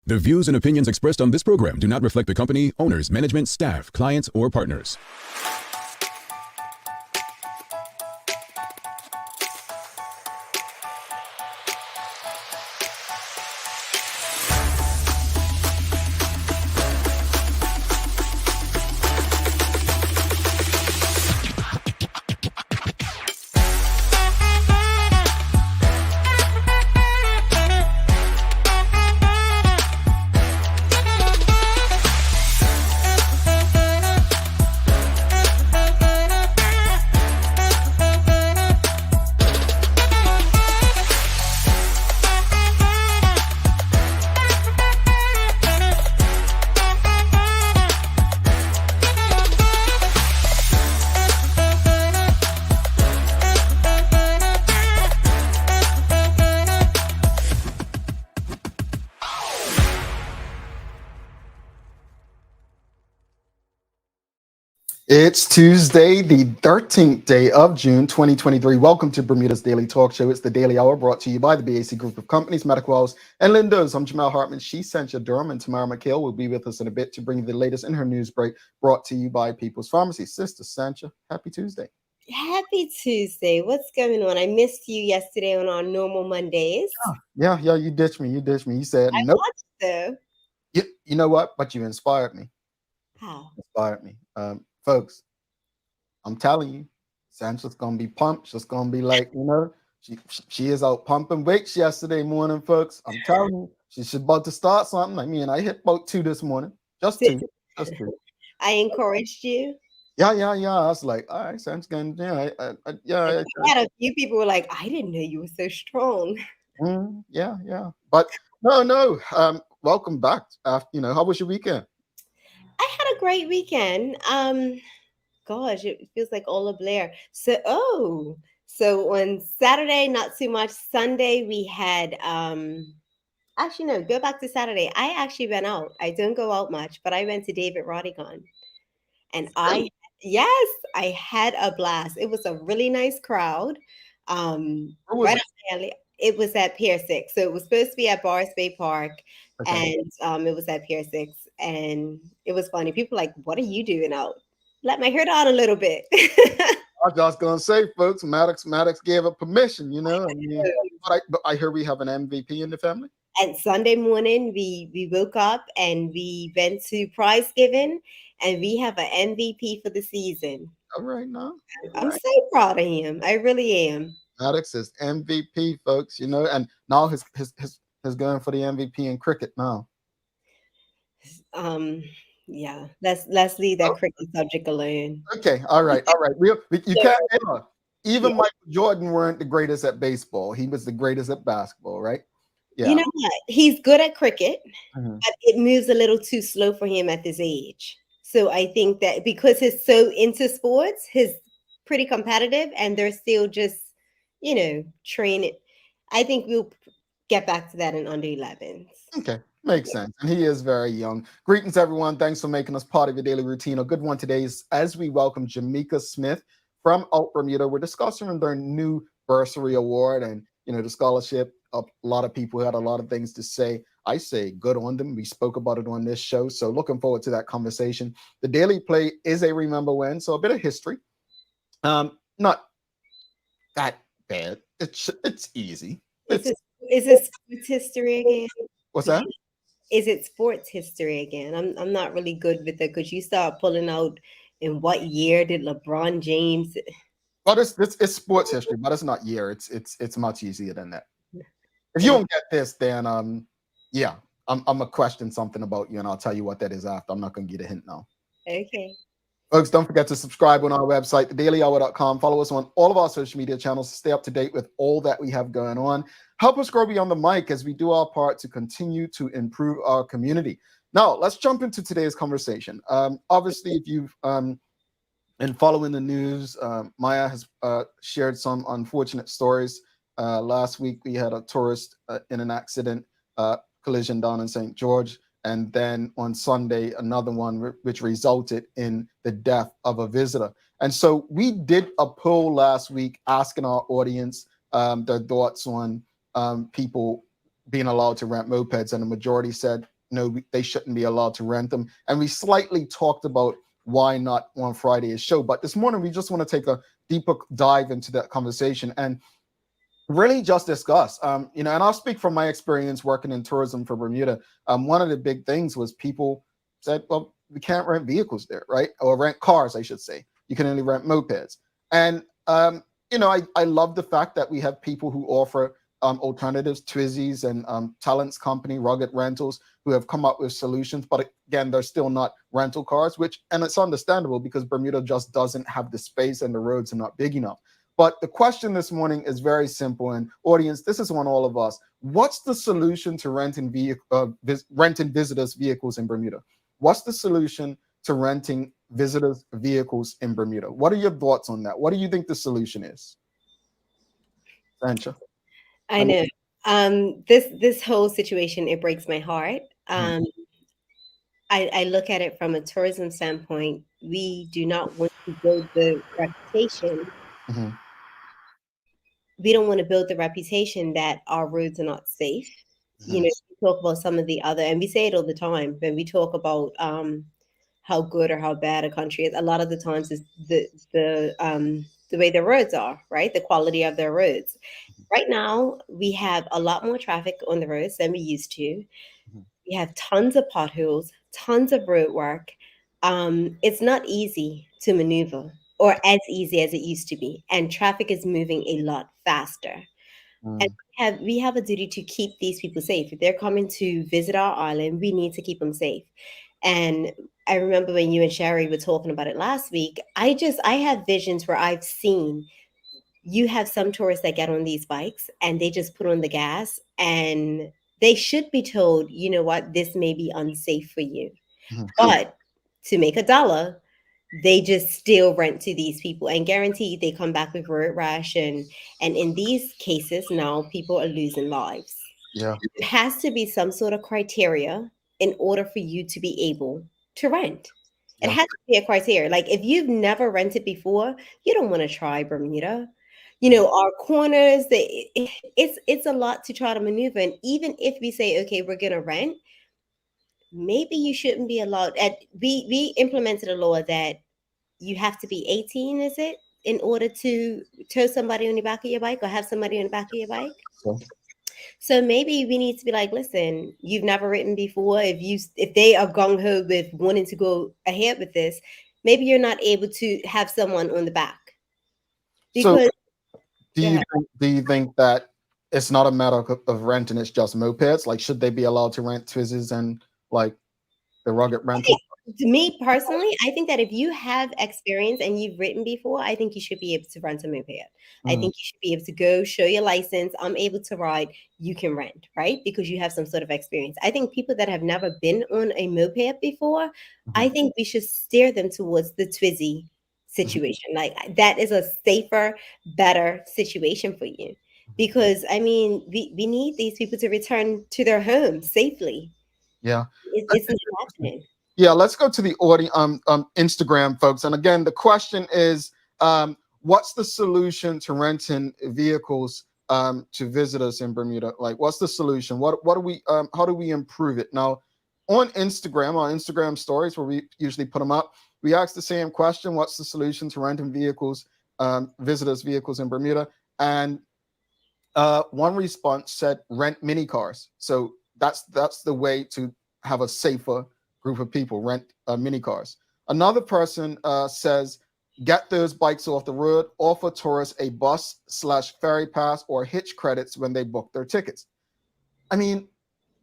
The views and opinions expressed on this program do not reflect the company, owners, management, staff, clients, or partners. It's Tuesday, the 13th day of June, 2023. Welcome to Bermuda's Daily Talk Show. It's the Daily Hour brought to you by the BAC Group of Companies, Medical House, and Lindos. I'm Jamal Hartman. She's Sancha Durham, and Tamara McHale will be with us in a bit to bring you the latest in her news break brought to you by People's Pharmacy. Sister Sancha, happy Tuesday. Happy Tuesday. What's going on? I missed you yesterday on our normal Mondays. Yeah, you ditched me. You said, nope. Watched though. You know what? But you inspired me. How? Inspired me. Folks, I'm telling you, Sancha's gonna be pumped. She's gonna be like, she is out pumping weights yesterday morning, folks. I'm telling you, she's about to start something. I mean, I hit about 2 this morning, just two. I encouraged you. Yeah. I was like, all right, Sancha's gonna, I had a few people were like, I didn't know you were so strong. Yeah. But no. Welcome back. How was your weekend? I had a great weekend. Gosh, it feels like all a blur. So on Saturday, not too much. Sunday, we had actually no, go back to Saturday. I actually went out. I don't go out much, but I went to David Roddycon. And I had a blast. It was a really nice crowd. Right it was at Pier 6. So it was supposed to be at Bars Bay Park. Okay. And it was at Pier 6. And it was funny. People were like, what are you doing out? Let my hair down a little bit. I was just gonna say, folks, Maddox gave up permission, but I hear we have an MVP in the family. And Sunday morning, we woke up and we went to prize giving, and we have an MVP for the season. All right, now. I'm so proud of him. I really am. Maddox is MVP, folks, and now his going for the MVP in cricket now. Yeah, let's leave that cricket subject alone. Okay, all right. You can't. Even Michael Jordan weren't the greatest at baseball. He was the greatest at basketball, right? Yeah. You know what? He's good at cricket, but it moves a little too slow for him at this age. So I think that because he's so into sports, he's pretty competitive, and they're still just, training. I think we'll get back to that in under 11s. Okay. Makes sense. And he is very young. Greetings, everyone. Thanks for making us part of your daily routine. A good one today is as we welcome Jameka Smith from OUTBermuda. We're discussing their new bursary award and, the scholarship. A lot of people had a lot of things to say. I say good on them. We spoke about it on this show. So looking forward to that conversation. The daily play is a remember when, so a bit of history. Not that bad. It's easy. Is it sports history again? What's that? Is it sports history again? I'm not really good with it because you start pulling out in what year did LeBron James. Well, it's sports history, but it's not year. It's much easier than that. If you don't get this, then I'm gonna question something about you, and I'll tell you what that is after. I'm not gonna give a hint now. Okay. Folks, don't forget to subscribe on our website, thedailyhour.com. Follow us on all of our social media channels to stay up to date with all that we have going on. Help us grow beyond the mic as we do our part to continue to improve our community. Now, let's jump into today's conversation. Obviously, if you've been following the news, Maya has shared some unfortunate stories. Last week, we had a tourist in an accident, collision down in St. George. And then on Sunday, another one which resulted in the death of a visitor. And so we did a poll last week asking our audience their thoughts on people being allowed to rent mopeds. And the majority said no, they shouldn't be allowed to rent them. And we slightly talked about why not on Friday's show. But this morning, we just want to take a deeper dive into that conversation and really just discuss, and I'll speak from my experience working in tourism for Bermuda. One of the big things was people said, well, we can't rent vehicles there, right? Or rent cars, I should say. You can only rent mopeds. And, I love the fact that we have people who offer alternatives, Twizzys and Talents Company, Rugged Rentals, who have come up with solutions. But again, they're still not rental cars, and it's understandable because Bermuda just doesn't have the space and the roads are not big enough. But the question this morning is very simple, and audience, this is on all of us. What's the solution to renting visitors' vehicles in Bermuda? What's the solution to renting visitors' vehicles in Bermuda? What are your thoughts on that? What do you think the solution is? Sancha? I know. This whole situation, it breaks my heart. I look at it from a tourism standpoint. We do not want to build the reputation. We don't want to build the reputation that our roads are not safe. We talk about some of the other, and we say it all the time when we talk about how good or how bad a country is. A lot of the times is the way the roads are, right? The quality of their roads. Right now, we have a lot more traffic on the roads than we used to. We have tons of potholes, tons of road work. It's not easy to maneuver, or as easy as it used to be. And traffic is moving a lot faster. And we have a duty to keep these people safe. If they're coming to visit our island, we need to keep them safe. And I remember when you and Sherry were talking about it last week, I have visions where I've seen you have some tourists that get on these bikes and they just put on the gas, and they should be told, you know what, this may be unsafe for you. But to make $1, they just still rent to these people and guaranteed they come back with road rash. And in these cases, now people are losing lives. Yeah. It has to be some sort of criteria in order for you to be able to rent. It has to be a criteria. Like if you've never rented before, you don't want to try Bermuda. Our corners, it's a lot to try to maneuver. And even if we say, okay, we're going to rent, maybe you shouldn't be allowed. We implemented a law that you have to be 18, is it, in order to tow somebody on the back of your bike or have somebody on the back of your bike? So maybe we need to be like, listen, you've never ridden before. If they are gung-ho with wanting to go ahead with this, maybe you're not able to have someone on the back. Because, so do you think that it's not a matter of renting, it's just mopeds? Like, should they be allowed to rent Twizzers and like the Rugged Rental? To me personally, I think that if you have experience and you've ridden before, I think you should be able to rent a moped. I think you should be able to go show your license. I'm able to ride. You can rent, right? Because you have some sort of experience. I think people that have never been on a moped before, I think we should steer them towards the Twizzy situation. Like that is a safer, better situation for you. Because I mean, we need these people to return to their homes safely. Yeah. It's not happening. Yeah, let's go to the audience, Instagram, folks. And again, the question is, what's the solution to renting vehicles to visitors in Bermuda? Like, what's the solution? What do we, how do we improve it? Now, on Instagram, our Instagram stories, where we usually put them up, we asked the same question: what's the solution to renting vehicles, visitors' vehicles in Bermuda? And one response said, rent mini cars. So that's the way to have a safer group of people, rent mini cars. Another person says, get those bikes off the road, offer tourists a bus/ferry pass or hitch credits when they book their tickets. I mean,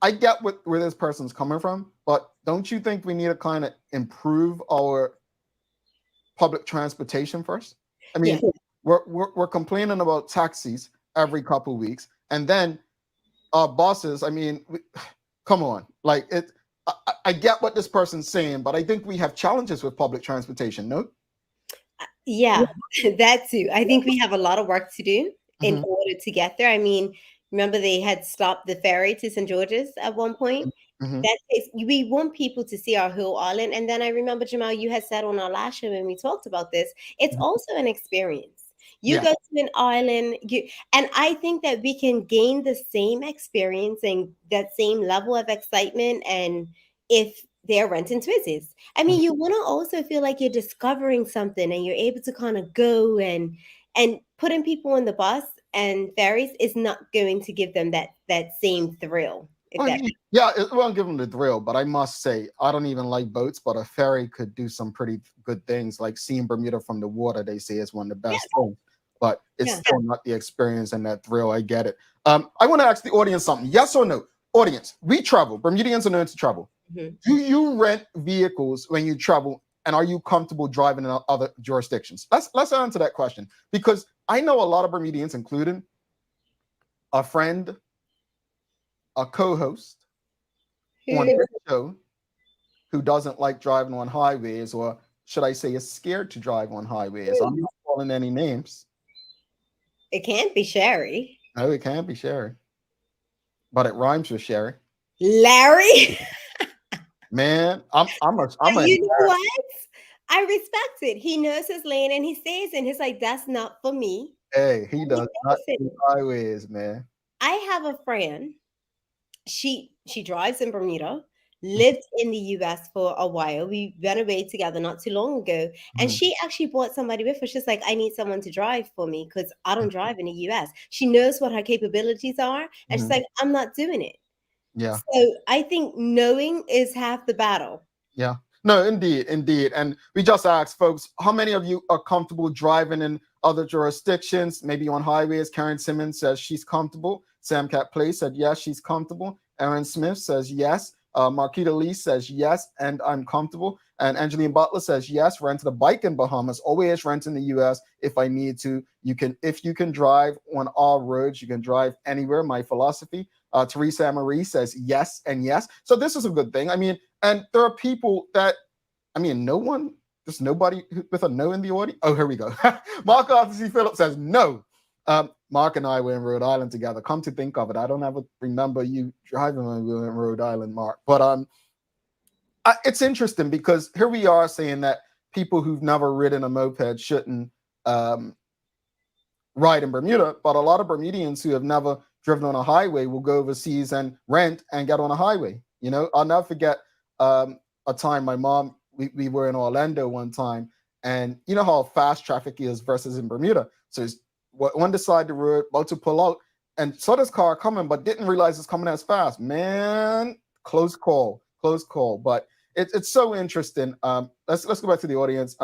I get where this person's coming from, but don't you think we need to kind of improve our public transportation first? I mean, we're complaining about taxis every couple of weeks, and then our buses, I mean, come on, like it. I get what this person's saying, but I think we have challenges with public transportation, no? Yeah, that too. I think we have a lot of work to do in order to get there. I mean, remember they had stopped the ferry to St. George's at one point? We want people to see our whole island. And then I remember, Jamal, you had said on our last show when we talked about this, it's also an experience. You Yeah. go to an island, and I think that we can gain the same experience and that same level of excitement. And if they're renting Twizzlers, I mean, you want to also feel like you're discovering something, and you're able to kind of go and putting people on the bus and ferries is not going to give them that same thrill. If Well, that yeah, it won't give them the thrill, but I must say, I don't even like boats, but a ferry could do some pretty good things, like seeing Bermuda from the water, they say is one of the best things, but it's yeah. still not the experience and that thrill. I get it. I want to ask the audience something. Yes or no? Audience, we travel. Bermudians are known to travel. Mhm. Do you rent vehicles when you travel, and are you comfortable driving in other jurisdictions? Let's answer that question, because I know a lot of Bermudians, including a friend, a co-host on this show, who doesn't like driving on highways, or should I say is scared to drive on highways. I'm not calling any names. It can't be Sherry. No, it can be Sherry, but it rhymes with Sherry. Larry. Man, I'm a You know what? I respect it. He knows his lane and he stays in. He's like, that's not for me. hey, he And he does not stays in. do highways, man. I have a friend. She drives in Bermuda, lived in the US for a while. We went away together not too long ago. And Mhm. she actually brought somebody with her. She's like, I need someone to drive for me because I don't drive in the US. She knows what her capabilities are. And she's Mhm. like, I'm not doing it. Yeah. So I think knowing is half the battle. Yeah. No, indeed, indeed. And we just asked folks, how many of you are comfortable driving in other jurisdictions, maybe on highways? Karen Simmons says she's comfortable. Sam Cat Play said yes, she's comfortable. Aaron Smith says yes. Marquita Lee says yes, and I'm comfortable. And Angeline Butler says yes, rented a bike in Bahamas, always rent in the US if I need to. If you can drive on all roads, you can drive anywhere. My philosophy. Teresa Marie says yes and yes. So this is a good thing. I mean, and there are people that, I mean, there's nobody with a no in the audience. Oh, here we go. Mark Arthur C. Phillips says no. Mark and I were in Rhode Island together. Come to think of it, I don't ever remember you driving when we were in Rhode Island, Mark. But it's interesting because here we are saying that people who've never ridden a moped shouldn't ride in Bermuda, but a lot of Bermudians who have never driven on a highway will go overseas and rent and get on a highway. You know, I'll never forget a time my mom, we were in Orlando one time, and you know how fast traffic is versus in Bermuda. So it's one side of the road, about to pull out, and saw this car coming, but didn't realize it's coming as fast. Man, close call. But it's so interesting. Let's go back to the audience.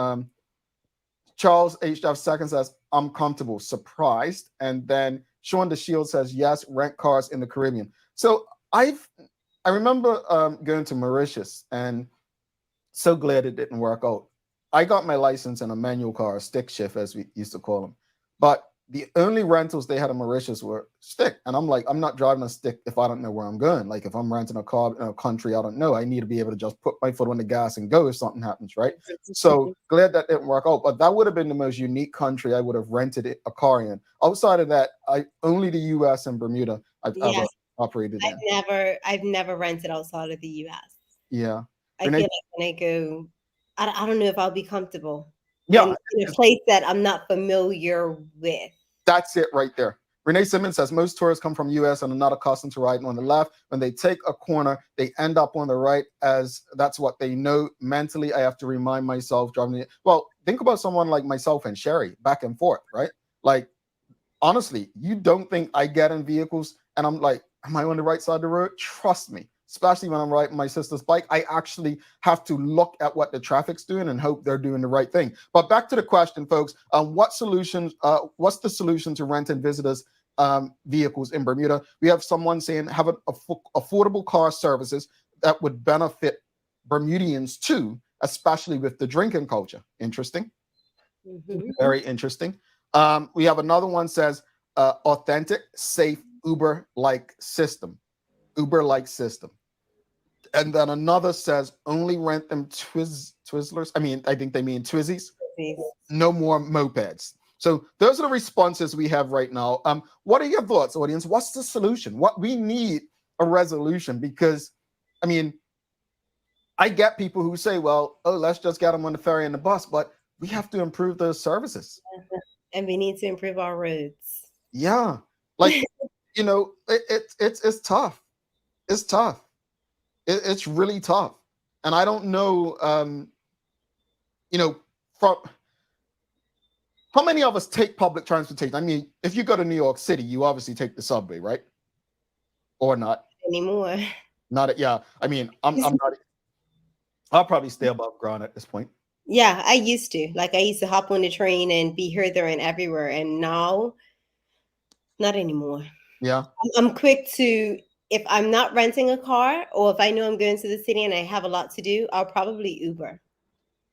Charles H.F. Second says, I'm comfortable, surprised. And then Sean the Shield says, yes, rent cars in the Caribbean. So I remember going to Mauritius, and so glad it didn't work out. I got my license in a manual car, a stick shift, as we used to call them. But the only rentals they had in Mauritius were stick. And I'm like, I'm not driving a stick if I don't know where I'm going. Like if I'm renting a car in a country I don't know, I need to be able to just put my foot on the gas and go if something happens, right? So glad that didn't work out. But that would have been the most unique country I would have rented a car in. Outside of that, only the US and Bermuda I've ever operated in. I've never rented outside of the US. Yeah. I feel like when I go, I don't know if I'll be comfortable. Yeah, in a place that I'm not familiar with. That's it right there. Renee Simmons says most tourists come from US and are not accustomed to riding on the left. When they take a corner, they end up on the right, as that's what they know. Mentally, I have to remind myself driving it. Well, think about someone like myself and Sherry back and forth, right? Like, honestly, you don't think I get in vehicles and I'm like, am I on the right side of the road? Trust me. Especially when I'm riding my sister's bike, I actually have to look at what the traffic's doing and hope they're doing the right thing. But back to the question, folks, what's the solution to renting visitors vehicles in Bermuda? We have someone saying have affordable car services that would benefit Bermudians too, especially with the drinking culture. Interesting. Mm-hmm. Very interesting. We have another one says authentic, safe, Uber-like system. And then another says only rent them Twizzlers. I mean, I think they mean Twizzies. No more mopeds. So those are the responses we have right now. What are your thoughts, audience? What's the solution? What we need a resolution, because I mean, I get people who say, well, let's just get them on the ferry and the bus, but we have to improve those services. And we need to improve our roads. Yeah, like it's tough. It's tough. It's really tough, and I don't know. From how many of us take public transportation? I mean, if you go to New York City, you obviously take the subway, right? Or not? Anymore. Not. Yeah. I mean, I'm not. I'll probably stay above ground at this point. Yeah, I used to. Like I used to hop on the train and be here, there, and everywhere. And now, not anymore. Yeah. I'm quick to, if I'm not renting a car or if I know I'm going to the city and I have a lot to do, I'll probably Uber.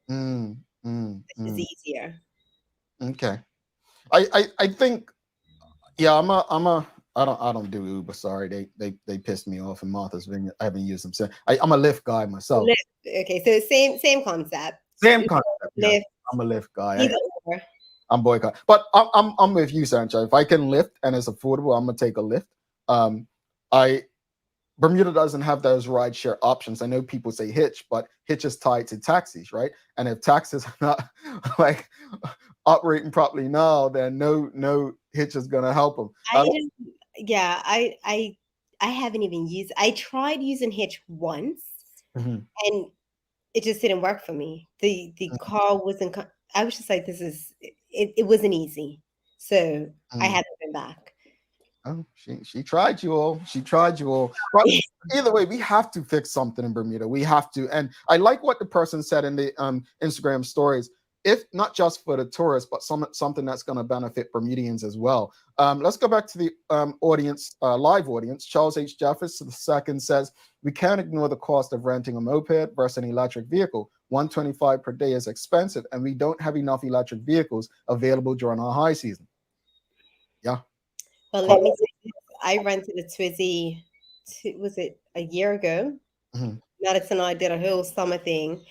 It's easier. Okay. I think, yeah, I don't do Uber. Sorry, they pissed me off in Martha's Vineyard. I haven't used them since. I'm a Lyft guy myself. Lyft. Okay, so same concept. Same concept. Yeah. Lyft. I'm a Lyft guy. Either or. I'm boycott. But I'm with you, Sancho. If I can Lyft and it's affordable, I'm gonna take a Lyft. Bermuda doesn't have those rideshare options. I know people say Hitch, but Hitch is tied to taxis, right? And if taxis are not like operating properly now, then no Hitch is gonna help them. I haven't even used. I tried using Hitch once, and it just didn't work for me. The car wasn't. I was just like, this is. It wasn't easy, so I haven't been back. Oh, she tried you all. She tried you all. But either way, we have to fix something in Bermuda. We have to. And I like what the person said in the Instagram stories. If not just for the tourists, but something that's going to benefit Bermudians as well. Let's go back to the audience, live audience. Charles H. Jeffers II says, we can't ignore the cost of renting a moped versus an electric vehicle. $125 per day is expensive, and we don't have enough electric vehicles available during our high season. Yeah. Well, let me tell you, I rented a Twizy, was it a year ago? Madison and I did a whole summer thing.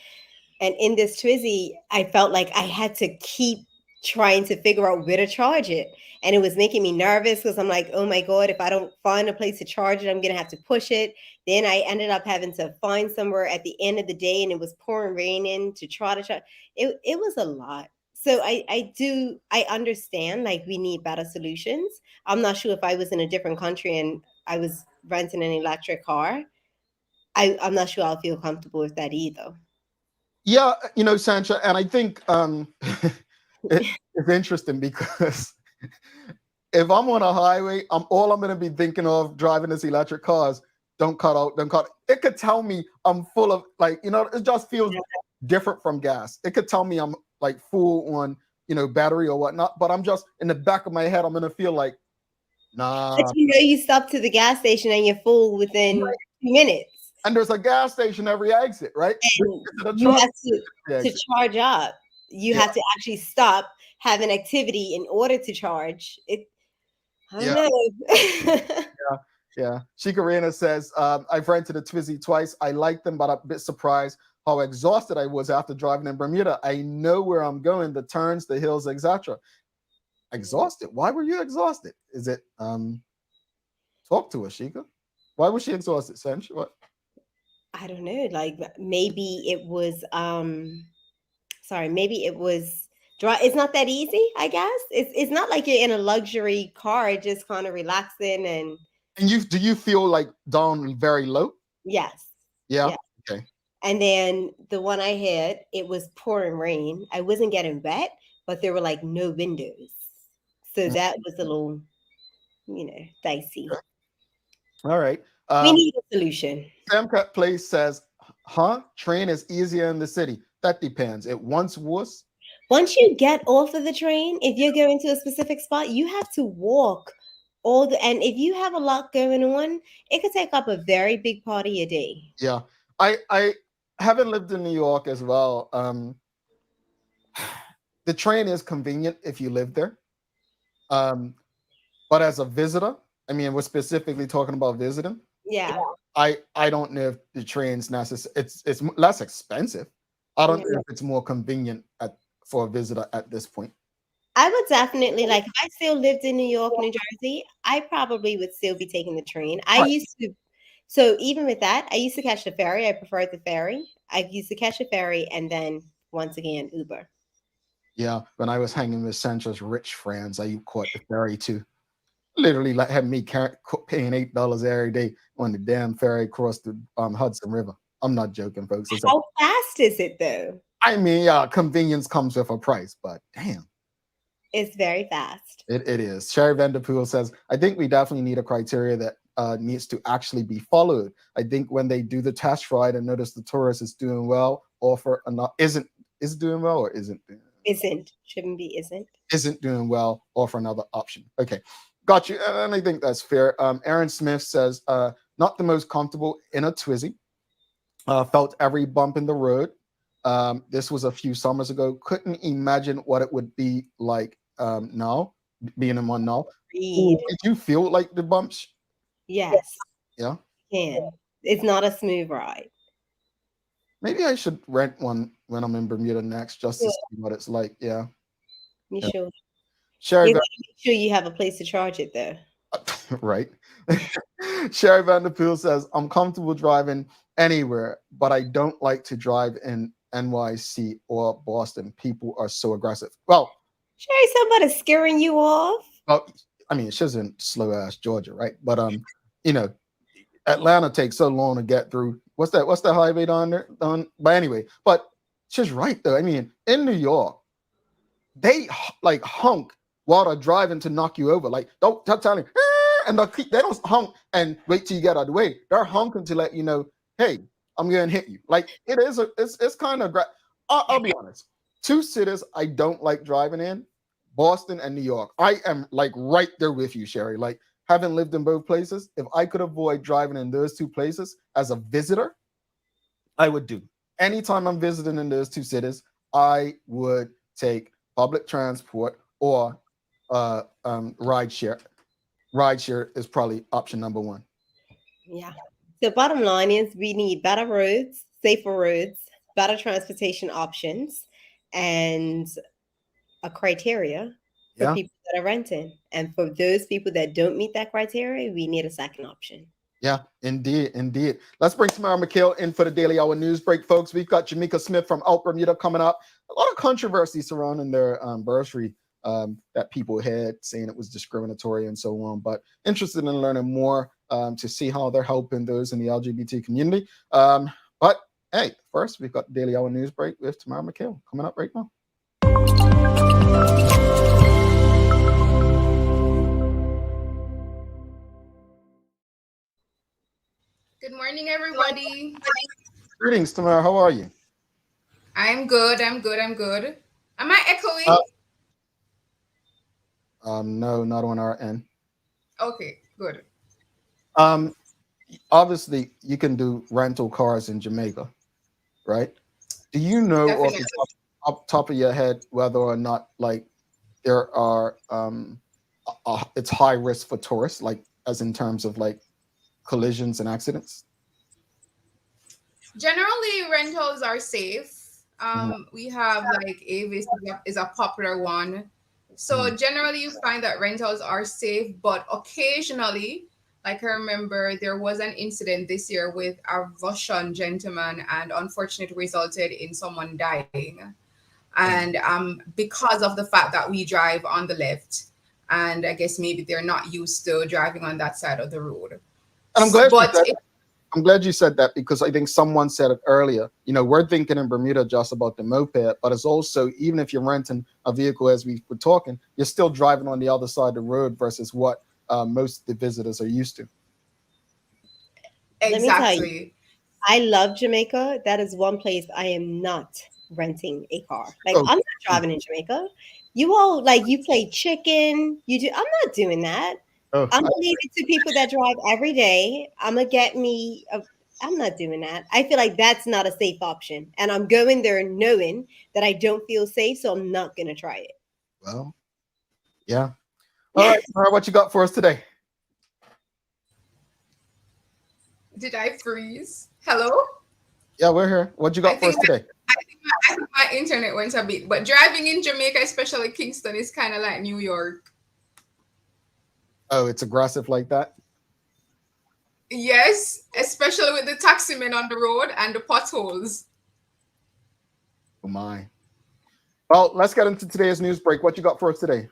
And in this Twizy, I felt like I had to keep trying to figure out where to charge it. And it was making me nervous because I'm like, oh my God, if I don't find a place to charge it, I'm going to have to push it. Then I ended up having to find somewhere at the end of the day, and it was pouring rain in to try to charge. It was a lot. So I understand, like, we need better solutions. I'm not sure if I was in a different country and I was renting an electric car, I'm not sure I'll feel comfortable with that either. Yeah, Sancho, and I think it's interesting because if I'm on a highway, I'm going to be thinking of driving this electric cars. Don't cut out. It could tell me I'm full of, like, it just feels different from gas. It could tell me I'm like full on, battery or whatnot, but I'm just in the back of my head, I'm going to feel like, nah. But you stop to the gas station and you're full within 2 minutes. And there's a gas station every exit, right? And you have to charge up. You have to actually stop, have an activity in order to charge. I don't know. Yeah. Shikarina says, I've rented a Twizy twice. I like them, but I'm a bit surprised how exhausted I was after driving in Bermuda. I know where I'm going, the turns, the hills, etc. Exhausted? Why were you exhausted? Is it talk to us, Shika? Why was she exhausted, Sench? What? I don't know. Like, maybe it was maybe it was dry. It's not that easy, I guess. It's not like you're in a luxury car, just kind of relaxing and do you feel like down very low? Yes. Yeah. Okay. And then the one I had, it was pouring rain. I wasn't getting wet, but there were like no windows. So that was a little, dicey. Okay. All right. We need a solution. Sam Cut Place says, train is easier in the city. That depends. It once was. Once you get off of the train, if you're going to a specific spot, you have to walk and if you have a lot going on, it could take up a very big part of your day. Yeah. I haven't lived in New York as well. The train is convenient if you live there. But as a visitor, I mean, we're specifically talking about visiting. Yeah. I don't know if the train's necessary. It's less expensive. I don't know if it's more convenient for a visitor at this point. I would definitely, like, if I still lived in New York, New Jersey, I probably would still be taking the train. So even with that, I used to catch the ferry. I preferred the ferry. I used to catch the ferry and then once again, Uber. Yeah, when I was hanging with Sancho's rich friends, I caught the ferry too. Literally, like had me paying $8 every day on the damn ferry across the Hudson River. I'm not joking, folks. It's like, How fast is it though? I mean, convenience comes with a price, but damn, It's very fast. it is. Sherry Vanderpool says, I think we definitely need a criteria that needs to actually be followed. I think when they do the test ride and notice the tourist is doing well, offer not is doing well or isn't doing Isn't. Shouldn't be isn't doing well, offer another option. Okay, got you. And I think that's fair. Aaron Smith says, not the most comfortable in a Twizy. Felt every bump in the road. This was a few summers ago. Couldn't imagine what it would be like now, being in one now. Read. Did you feel like the bumps? Yes. Yeah. Can. It's not a smooth ride. Maybe I should rent one when I'm in Bermuda next, just to see what it's like. Yeah. You Yeah. sure? Sherry, You gotta make sure you have a place to charge it though. right. Sherry Vanderpool says, I'm comfortable driving anywhere, but I don't like to drive in NYC or Boston. People are so aggressive. Well, Sherry, somebody's scaring you off. well, I mean, she's in slow ass Georgia, right? But you know, Atlanta takes so long to get through. What's that highway down there? But anyway, but she's right though. I mean, in New York, they like honk while they're driving to knock you over. Like, don't tell me, and they don't honk and wait till you get out of the way. They're honking to let you know, hey, I'm gonna hit you. Like it's kind of. I'll be honest. Two cities I don't like driving in: Boston and New York. I am like right there with you, Sherry. Like having lived in both places, if I could avoid driving in those two places as a visitor, I would do. Anytime I'm visiting in those two cities, I would take public transport or ride share. Ride share is probably option number one. Yeah. The bottom line is we need better roads, safer roads, better transportation options, and a criteria for Yeah. people that are renting. And for those people that don't meet that criteria, we need a second option. Yeah, indeed. Let's bring Tamara McHale in for the Daily Hour news break, folks. We've got Jameka Smith from OUTBermuda coming up. A lot of controversy surrounding their bursary that people had, saying it was discriminatory and so on. But interested in learning more to see how they're helping those in the LGBT community. But hey, first we've got the Daily Hour news break with Tamara McHale coming up right now. Good morning, everybody. Greetings, Tamara. How are you? I'm good. Am I echoing? No, not on our end. Okay, good. Obviously, you can do rental cars in Jamaica, right? Do you know off the top of your head whether or not like there are it's high risk for tourists, like as in terms of like collisions and accidents? Generally, rentals are safe. We have like Avis is a popular one. So generally, you find that rentals are safe, but occasionally, like I remember, there was an incident this year with a Russian gentleman, and unfortunately, resulted in someone dying. And because of the fact that we drive on the left, and I guess maybe they're not used to driving on that side of the road. And I'm glad you said that, because I think someone said it earlier. You know, we're thinking in Bermuda just about the moped, but it's also, even if you're renting a vehicle, as we were talking, you're still driving on the other side of the road versus what most of the visitors are used to. Exactly. Let me tell you, I love Jamaica. That is one place I am not renting a car. Like, I'm not driving in Jamaica. You all, like, you play chicken. You do. I'm not doing that. I'm gonna leave it to people that drive every day. I'm gonna get me. I'm not doing that. I feel like that's not a safe option, and I'm going there knowing that I don't feel safe, so I'm not gonna try it. Well, yeah. All right, what you got for us today? Did I freeze? Hello? Yeah, we're here. What you got for us today? I think my internet went a bit, but driving in Jamaica, especially Kingston, is kind of like New York. Oh, it's aggressive like that? Yes, especially with the taxi men on the road and the potholes. Oh my. Well, let's get into today's news break. What you got for us today?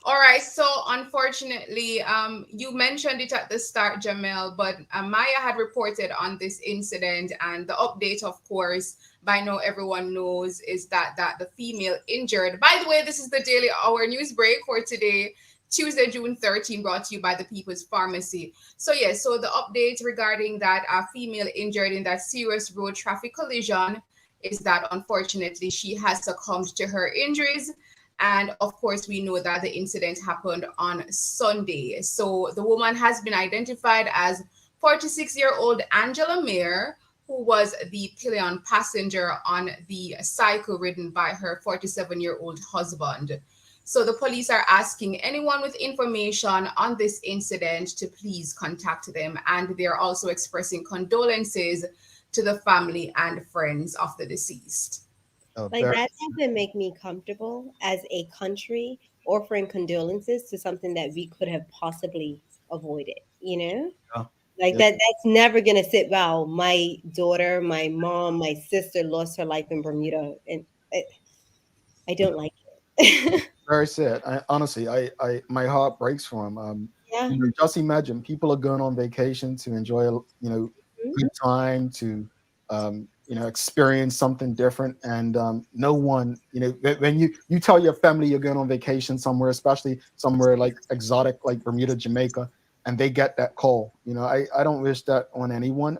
All right. So unfortunately, you mentioned it at the start, Jamel, but Maya had reported on this incident, and the update, of course, by now everyone knows is that the female injured. By the way, this is the Daily Hour news break for today, Tuesday, June 13, brought to you by the People's Pharmacy. So yes, so the update regarding that female injured in that serious road traffic collision is that unfortunately she has succumbed to her injuries. And of course, we know that the incident happened on Sunday. So the woman has been identified as 46-year-old Angela Mayer, who was the pillion passenger on the cycle ridden by her 47-year-old husband. So the police are asking anyone with information on this incident to please contact them. And they're also expressing condolences to the family and friends of the deceased. Like that doesn't make me comfortable as a country offering condolences to something that we could have possibly avoided, you know? Yeah. Like that's never gonna sit well. My daughter, my mom, my sister lost her life in Bermuda, and I don't like it. Very sad. Honestly, my heart breaks for him. Yeah. Just imagine people are going on vacation to enjoy, good time, to experience something different, and no one, when you tell your family you're going on vacation somewhere, especially somewhere like exotic like Bermuda, Jamaica, and they get that call, I don't wish that on anyone.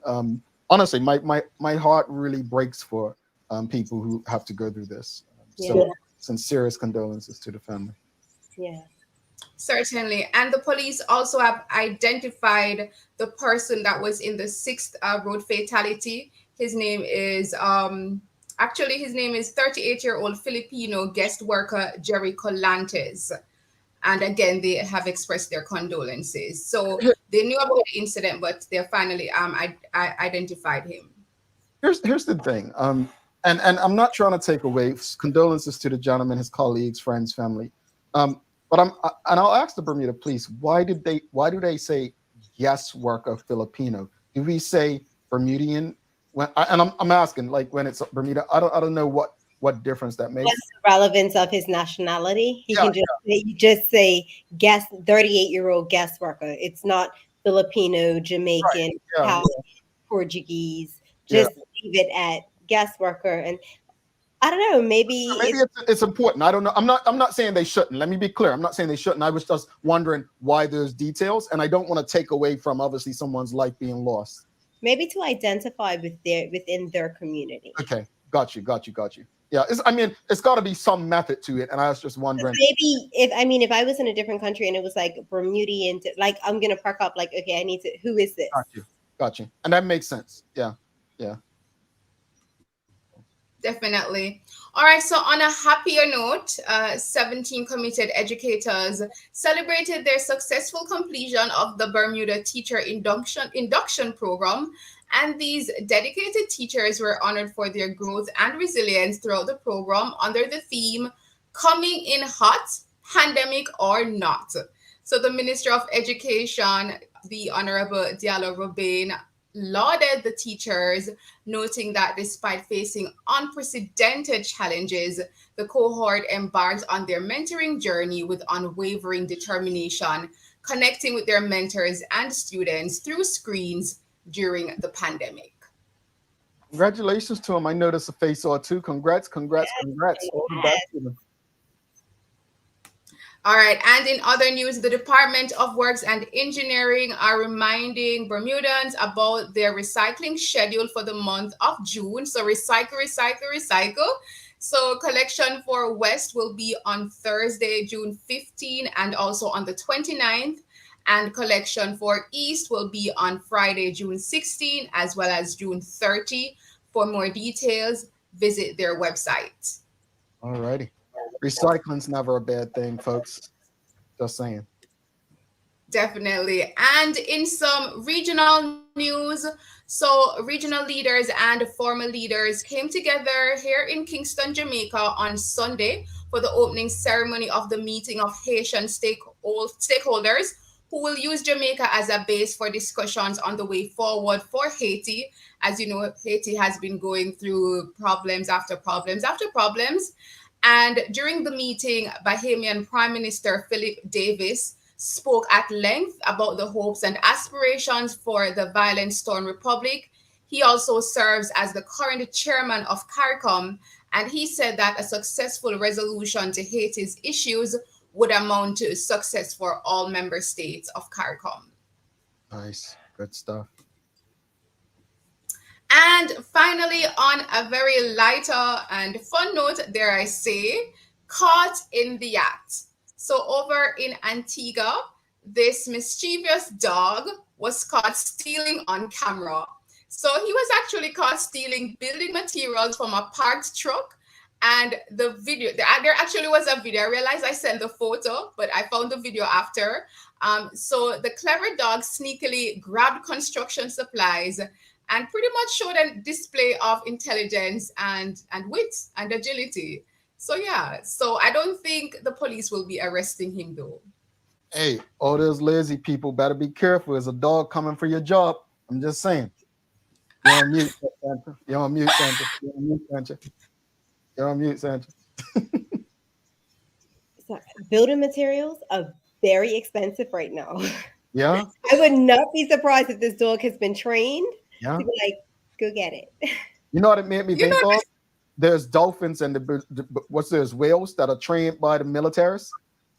Honestly, my heart really breaks for people who have to go through this. So sincerest condolences to the family. Yeah. Certainly. And the police also have identified the person that was in the sixth road fatality. His name is 38-year-old Filipino guest worker Jerry Colantes. And again, they have expressed their condolences. So they knew about the incident, but they finally I identified him. Here's the thing. And I'm not trying to take away condolences to the gentleman, his colleagues, friends, family. But I'll ask the Bermuda police, why do they say guest worker Filipino? Do we say Bermudian? I'm asking, like, when it's Bermuda, I don't know what difference that makes. What's the relevance of his nationality? You just say guest 38-year-old guest worker. It's not Filipino, Jamaican, Portuguese. Just leave it at guest worker. And I don't know, maybe it's important. I don't know. I'm not saying they shouldn't. Let me be clear. I'm not saying they shouldn't. I was just wondering why there's details, and I don't want to take away from obviously someone's life being lost. Maybe to identify within their community. Okay, got you. Yeah, it's got to be some method to it, and I was just wondering. Maybe if I was in a different country and it was like Bermudian, like I'm gonna perk up, like, okay, I need to. Who is this? Got you, and that makes sense. Yeah. Definitely. All right. So on a happier note, 17 committed educators celebrated their successful completion of the Bermuda Teacher Induction Program. And these dedicated teachers were honored for their growth and resilience throughout the program under the theme, Coming in Hot, Pandemic or Not. So the Minister of Education, the Honorable Diallo Robin, lauded the teachers, noting that despite facing unprecedented challenges, the cohort embarked on their mentoring journey with unwavering determination, connecting with their mentors and students through screens during the pandemic. Congratulations to them. I noticed a face or two. Congrats. All the best to them. All right. And in other news, the Department of Works and Engineering are reminding Bermudans about their recycling schedule for the month of June. So recycle. So collection for West will be on Thursday, June 15, and also on the 29th. And collection for East will be on Friday, June 16, as well as June 30. For more details, visit their website. All righty. Recycling's never a bad thing, folks. Just saying. Definitely. And in some regional news, so regional leaders and former leaders came together here in Kingston, Jamaica on Sunday for the opening ceremony of the meeting of Haitian stakeholders who will use Jamaica as a base for discussions on the way forward for Haiti. As you know, Haiti has been going through problems after problems after problems. And during the meeting, Bahamian Prime Minister Philip Davis spoke at length about the hopes and aspirations for the violence-torn republic. He also serves as the current chairman of CARICOM, and he said that a successful resolution to Haiti's issues would amount to success for all member states of CARICOM. Nice. Good stuff. And finally, on a very lighter and fun note, dare I say, caught in the act. So over in Antigua, this mischievous dog was caught stealing on camera. So he was actually caught stealing building materials from a parked truck. And the video, there actually was a video. I realized I sent the photo, but I found the video after. So the clever dog sneakily grabbed construction supplies and pretty much showed a display of intelligence and wit and agility. So yeah, so I don't think the police will be arresting him though. Hey, all those lazy people better be careful. There's a dog coming for your job. I'm just saying. You're on mute, Santa. You're on mute, Santa. You're on mute, Santa. You're on mute, Santa. So, building materials are very expensive right now. Yeah. I would not be surprised if this dog has been trained Yeah. to be like, go get it. You know what it made me think of? There's dolphins and there's whales that are trained by the militaries,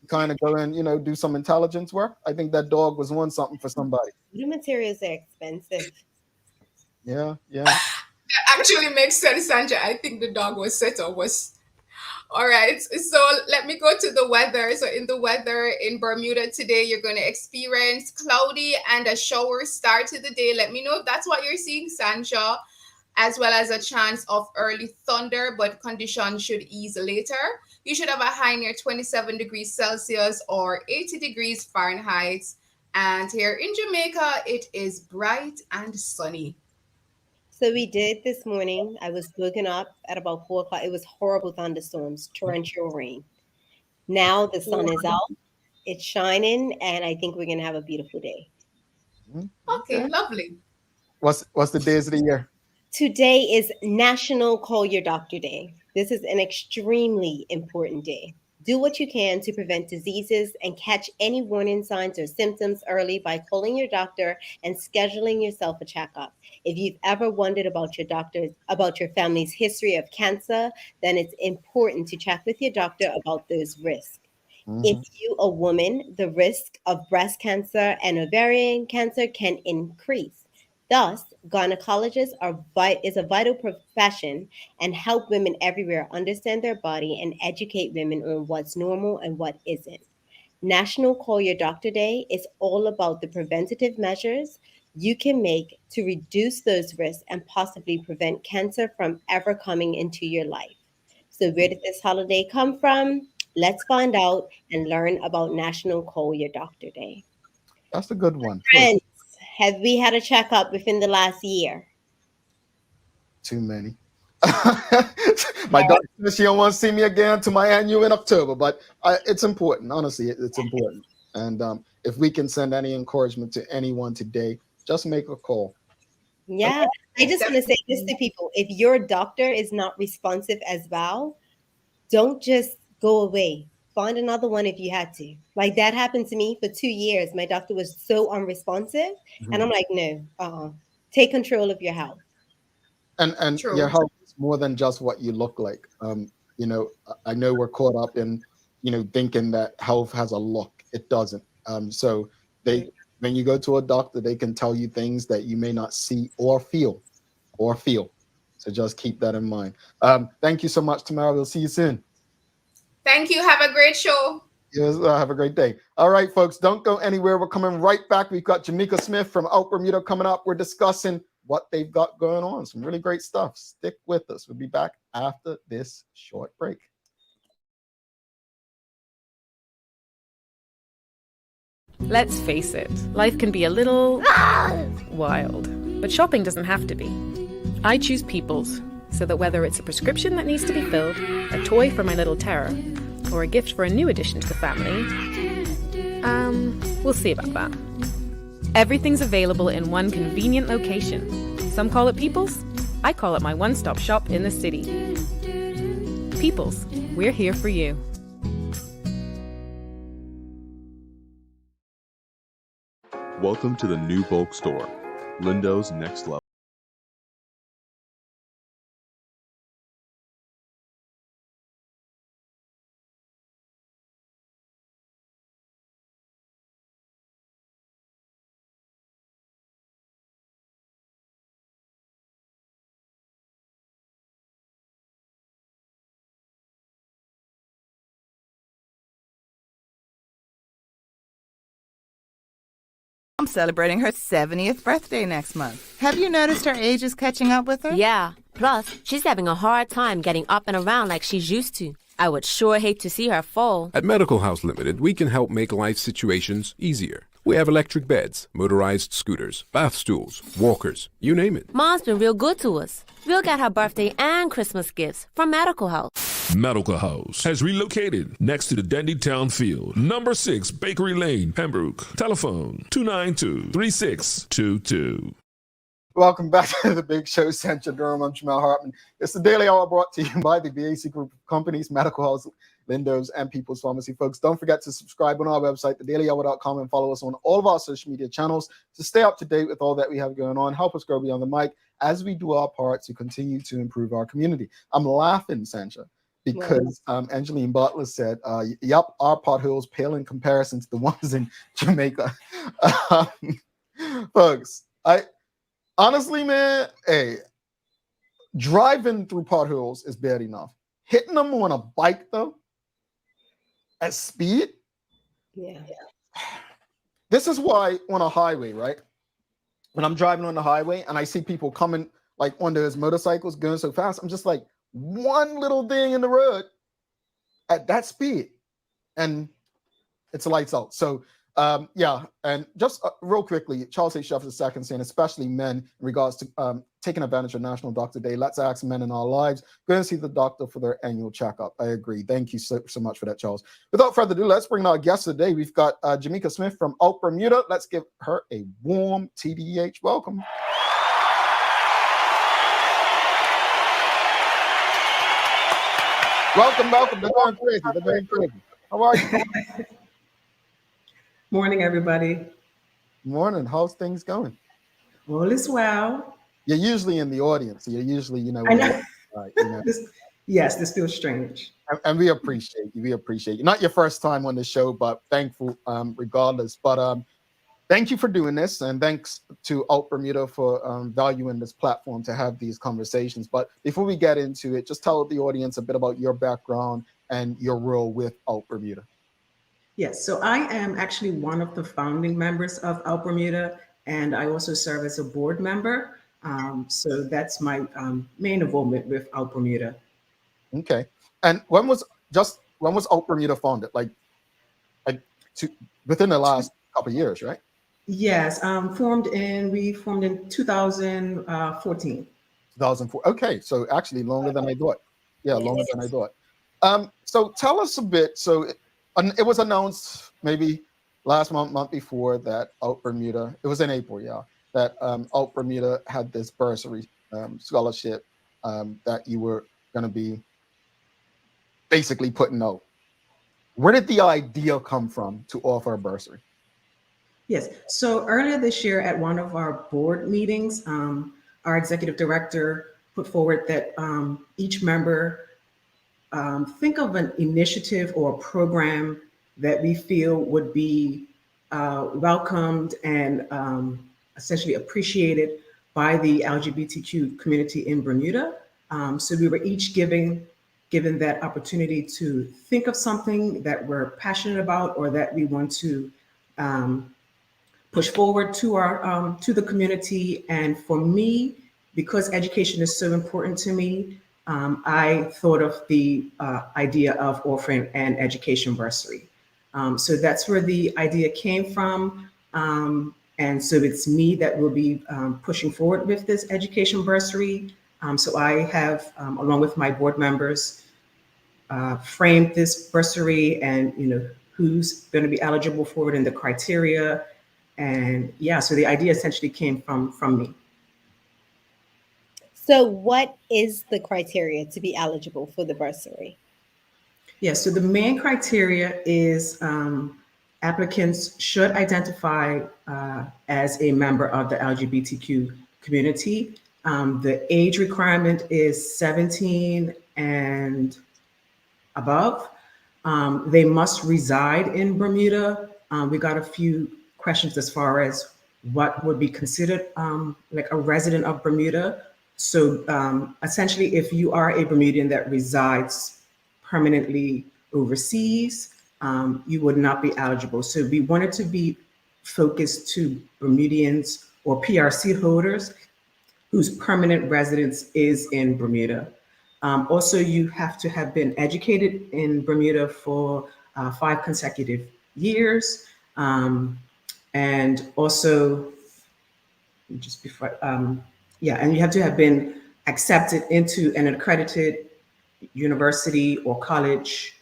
kind of go and do some intelligence work. I think that dog was on something for somebody. Building materials are expensive. Yeah. That actually makes sense, Sandra. I think the dog was set up was. All right, so let me go to the weather. So in the weather in Bermuda today, you're going to experience cloudy and a shower start to the day. Let me know if that's what you're seeing, Sandra, as well as a chance of early thunder, but conditions should ease later. You should have a high near 27 degrees Celsius or 80 degrees Fahrenheit. And here in Jamaica, it is bright and sunny. So we did this morning. I was waking up at about 4 o'clock. It was horrible thunderstorms, torrential rain. Now the sun is out. It's shining, and I think we're going to have a beautiful day. Okay, lovely. What's the days of the year? Today is National Call Your Doctor Day. This is an extremely important day. Do what you can to prevent diseases and catch any warning signs or symptoms early by calling your doctor and scheduling yourself a checkup. If you've ever wondered about your family's history of cancer, then it's important to check with your doctor about those risks. Mm-hmm. If you a woman, the risk of breast cancer and ovarian cancer can increase. Thus, gynecologists is a vital profession and help women everywhere understand their body and educate women on what's normal and what isn't. National Call Your Doctor Day is all about the preventative measures you can make to reduce those risks and possibly prevent cancer from ever coming into your life. So where did this holiday come from? Let's find out and learn about National Call Your Doctor Day. That's a good one. Friends, have we had a checkup within the last year? Too many. My doctor says she don't want to see me again to my annual in October, but it's important. Honestly, it's important. And if we can send any encouragement to anyone today, just make a call. Yeah, I just want to say this to people. If your doctor is not responsive as well, don't just go away. Find another one if you had to. Like that happened to me for 2 years. My doctor was so unresponsive. Mm-hmm. And I'm like, no, take control of your health. And True. Your health is more than just what you look like. I know we're caught up in, thinking that health has a look. It doesn't. So when you go to a doctor, they can tell you things that you may not see or feel. So just keep that in mind. Thank you so much, Tamara. We'll see you soon. Thank you. Have a great show. Yes, have a great day. All right, folks, don't go anywhere. We're coming right back. We've got Jameka Smith from OUTBermuda coming up. We're discussing what they've got going on. Some really great stuff. Stick with us. We'll be back after this short break. Let's face it, life can be a little wild, but shopping doesn't have to be. I choose People's, so that whether it's a prescription that needs to be filled, a toy for my little terror, or a gift for a new addition to the family, We'll see about that. Everything's available in one convenient location. Some call it People's. I call it my one-stop shop in the city. People's, we're here for you. Welcome to the new bulk store, Lindo's Next Level. I'm celebrating her 70th birthday next month. Have you noticed her age is catching up with her? Yeah. Plus, she's having a hard time getting up and around like she's used to. I would sure hate to see her fall. At Medical House Limited, we can help make life situations easier. We have electric beds, motorized scooters, bath stools, walkers, you name it. Mom's been real good to us. We'll get her birthday and Christmas gifts from Medical House. Medical House has relocated next to the Dandytown Field, number 6 Bakery Lane, Pembroke. Telephone 292-3622. Welcome back to the Big Show, Central Durham. I'm Jamel Hartman. It's the Daily Hour brought to you by the BAC Group of Companies, Medical House, Lindo's, and People's Pharmacy. Folks, don't forget to subscribe on our website, thedailyhour.com, and follow us on all of our social media channels to stay up to date with all that we have going on. Help us grow beyond the mic as we do our part to continue to improve our community. I'm laughing, Sancha, because Angeline Butler said, yep, our potholes pale in comparison to the ones in Jamaica. Folks, honestly, man, hey, driving through potholes is bad enough. Hitting them on a bike, though, at speed? Yeah. This is why on a highway, right? When I'm driving on the highway and I see people coming like on those motorcycles going so fast, I'm just like, one little thing in the road at that speed and it's lights out. So yeah, and just real quickly, Charles A. Shuff II saying, especially men, in regards to taking advantage of National Doctor Day. Let's ask men in our lives, go and see the doctor for their annual checkup. I agree. Thank you so much for that, Charles. Without further ado, let's bring in our guest today. We've got Jameka Smith from OUTBermuda. Let's give her a warm TDH welcome. Welcome. They're going crazy. How are you? Morning, everybody. Morning. How's things going? All is well. You're usually in the audience. So you're usually, I know. Yes, this feels strange. And we appreciate you. Not your first time on the show, but thankful regardless. But thank you for doing this. And thanks to OUTBermuda for valuing this platform to have these conversations. But before we get into it, just tell the audience a bit about your background and your role with OUTBermuda. Yes, so I am actually one of the founding members of OUTBermuda, and I also serve as a board member. So that's my main involvement with OUTBermuda. Okay. And when was OUTBermuda founded? Like within the last couple of years, right? Yes, we formed in 2014. 2004. Okay, so actually longer than I thought. Yeah, Yes. longer than I thought. So tell us a bit. So it was announced maybe last month before that OUTBermuda, it was in April, yeah, that OUTBermuda had this bursary scholarship that you were going to be basically putting out. Where did the idea come from to offer a bursary? Yes, so earlier this year at one of our board meetings, our executive director put forward that each member think of an initiative or a program that we feel would be welcomed and essentially appreciated by the LGBTQ community in Bermuda. So we were each given that opportunity to think of something that we're passionate about or that we want to push forward to our to the community. And for me, because education is so important to me, I thought of the idea of offering an education bursary. So that's where the idea came from. And so it's me that will be pushing forward with this education bursary. So I have, along with my board members, framed this bursary and, who's going to be eligible for it and the criteria. And yeah, so the idea essentially came from me. So what is the criteria to be eligible for the bursary? Yeah, so the main criteria is applicants should identify as a member of the LGBTQ community. The age requirement is 17 and above. They must reside in Bermuda. We got a few questions as far as what would be considered like a resident of Bermuda. So essentially, if you are a Bermudian that resides permanently overseas, you would not be eligible. So we wanted to be focused to Bermudians or PRC holders whose permanent residence is in Bermuda. Also, you have to have been educated in Bermuda for 5 consecutive years. And also, just before, and you have to have been accepted into an accredited university or college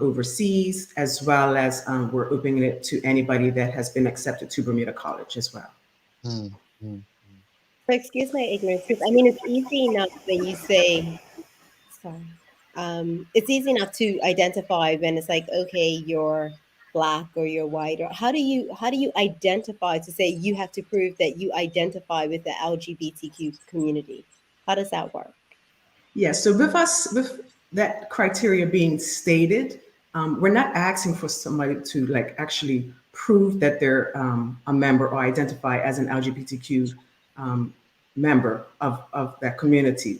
overseas, as well as we're opening it to anybody that has been accepted to Bermuda College as well. So excuse my ignorance, because I mean, it's easy enough when you say, sorry, it's easy enough to identify when it's like, okay, you're Black or you're white, or how do you identify to say you have to prove that you identify with the LGBTQ community? How does that work? Yeah, so with that criteria being stated, we're not asking for somebody to like actually prove that they're a member or identify as an LGBTQ member of that community.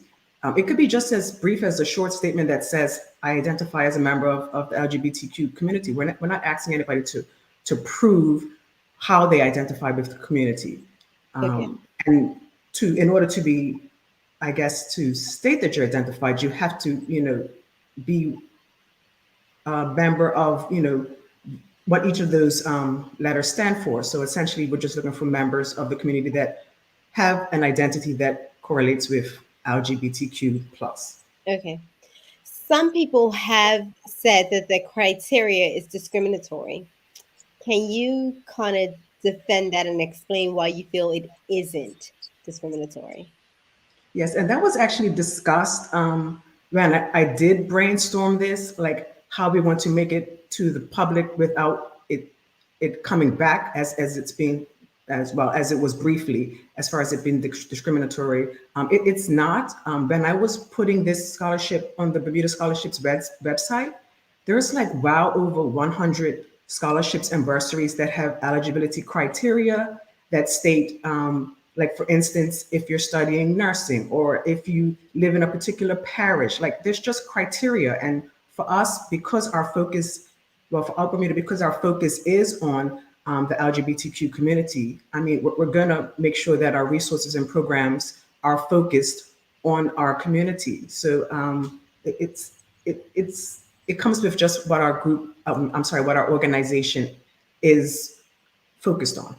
It could be just as brief as a short statement that says, I identify as a member of the LGBTQ community. We're not asking anybody to prove how they identify with the community. And in order to be, I guess, to state that you're identified, you have to, be a member of, what each of those letters stand for. So essentially, we're just looking for members of the community that have an identity that correlates with LGBTQ+. Okay. Some people have said that the criteria is discriminatory. Can you kind of defend that and explain why you feel it isn't discriminatory? Yes, and that was actually discussed when I did brainstorm this, like how we want to make it to the public without it coming back as it's being, as well as it was briefly, as far as it being discriminatory. It's not. When I was putting this scholarship on the Bermuda Scholarships website, there's like over 100 scholarships and bursaries that have eligibility criteria that state, like for instance, if you're studying nursing or if you live in a particular parish, like there's just criteria. And for us, because our focus, for OUTBermuda, because our focus is on the LGBTQ community, I mean, we're gonna make sure that our resources and programs are focused on our community. So it comes with just what our group, what our organization is focused on.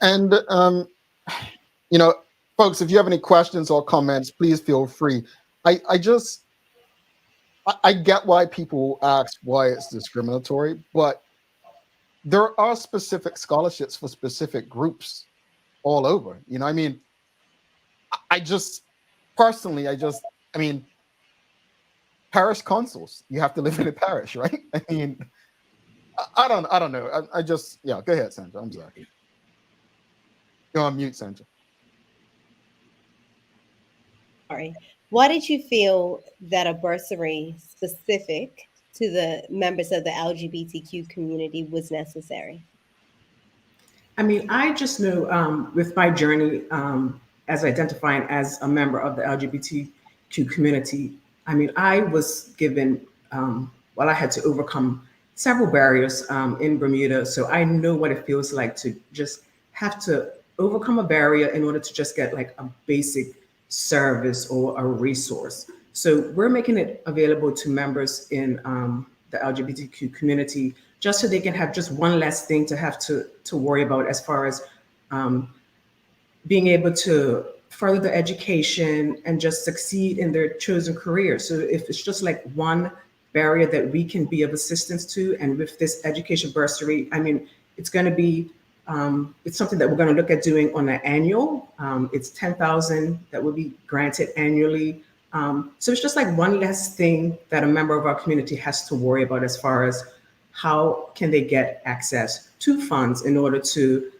And folks, if you have any questions or comments, please feel free. I get why people ask why it's discriminatory, but there are specific scholarships for specific groups all over. I mean, parish consuls, you have to live in a parish, right? I mean, I don't know. Go ahead, Sandra. I'm sorry. You're on mute, Sandra. Sorry. Why did you feel that a bursary specific to the members of the LGBTQ community was necessary? I mean, I just know with my journey as identifying as a member of the LGBTQ community, I mean, I was given, I had to overcome several barriers in Bermuda. So I know what it feels like to just have to overcome a barrier in order to just get like a basic service or a resource. So we're making it available to members in the LGBTQ community, just so they can have just one less thing to have to worry about as far as being able to further their education and just succeed in their chosen career. So if it's just like one barrier that we can be of assistance to. And with this education bursary, I mean, it's going to be, it's something that we're going to look at doing on an annual. It's $10,000 that will be granted annually. So it's just like one less thing that a member of our community has to worry about as far as how can they get access to funds in order to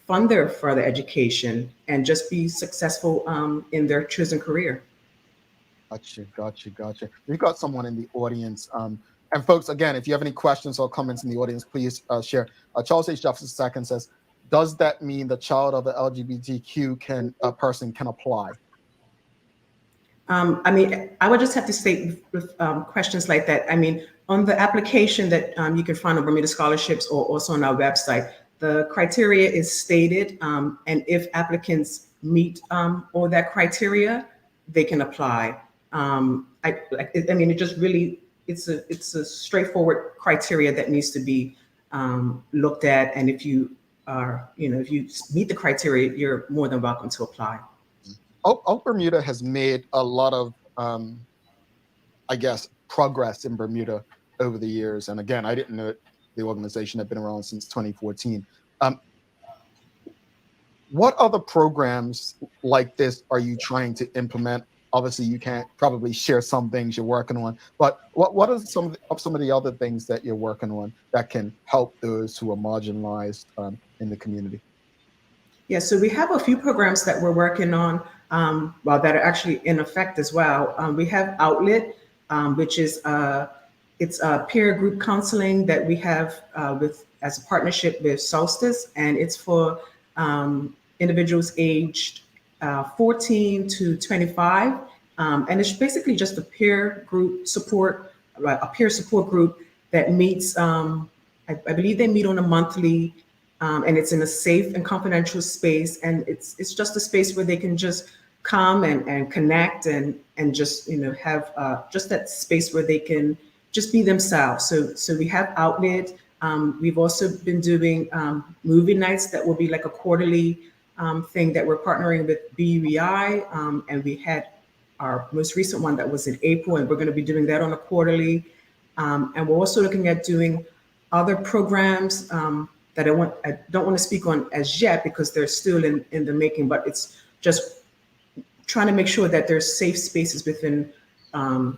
fund their further education and just be successful in their chosen career. Gotcha. We've got someone in the audience. And folks, again, if you have any questions or comments in the audience, please share. Charles H. Jefferson II says, does that mean the child of the LGBTQ person can apply? I mean, I would just have to state with questions like that. I mean, on the application that you can find on Bermuda Scholarships or also on our website, the criteria is stated, and if applicants meet all that criteria, they can apply. I mean, it just really, it's a straightforward criteria that needs to be looked at, and if you are, if you meet the criteria, you're more than welcome to apply. Bermuda has made a lot of, I guess, progress in Bermuda over the years. And again, I didn't know the organization had been around since 2014. What other programs like this are you trying to implement? Obviously, you can't probably share some things you're working on, but what are some of the other things that you're working on that can help those who are marginalized in the community? Yeah, so we have a few programs that we're working on, that are actually in effect as well. We have Outlet, which is it's a peer group counseling that we have as a partnership with Solstice, and it's for individuals aged 14 to 25, and it's basically just a peer group support, a peer support group that meets. I believe they meet on a monthly. And it's in a safe and confidential space, and it's just a space where they can just come and connect and just have just that space where they can just be themselves. So we have Outlet. We've also been doing movie nights that will be like a quarterly thing that we're partnering with BUEI, and we had our most recent one that was in April, and we're going to be doing that on a quarterly. And we're also looking at doing other programs that I don't want to speak on as yet because they're still in the making, but it's just trying to make sure that there's safe spaces within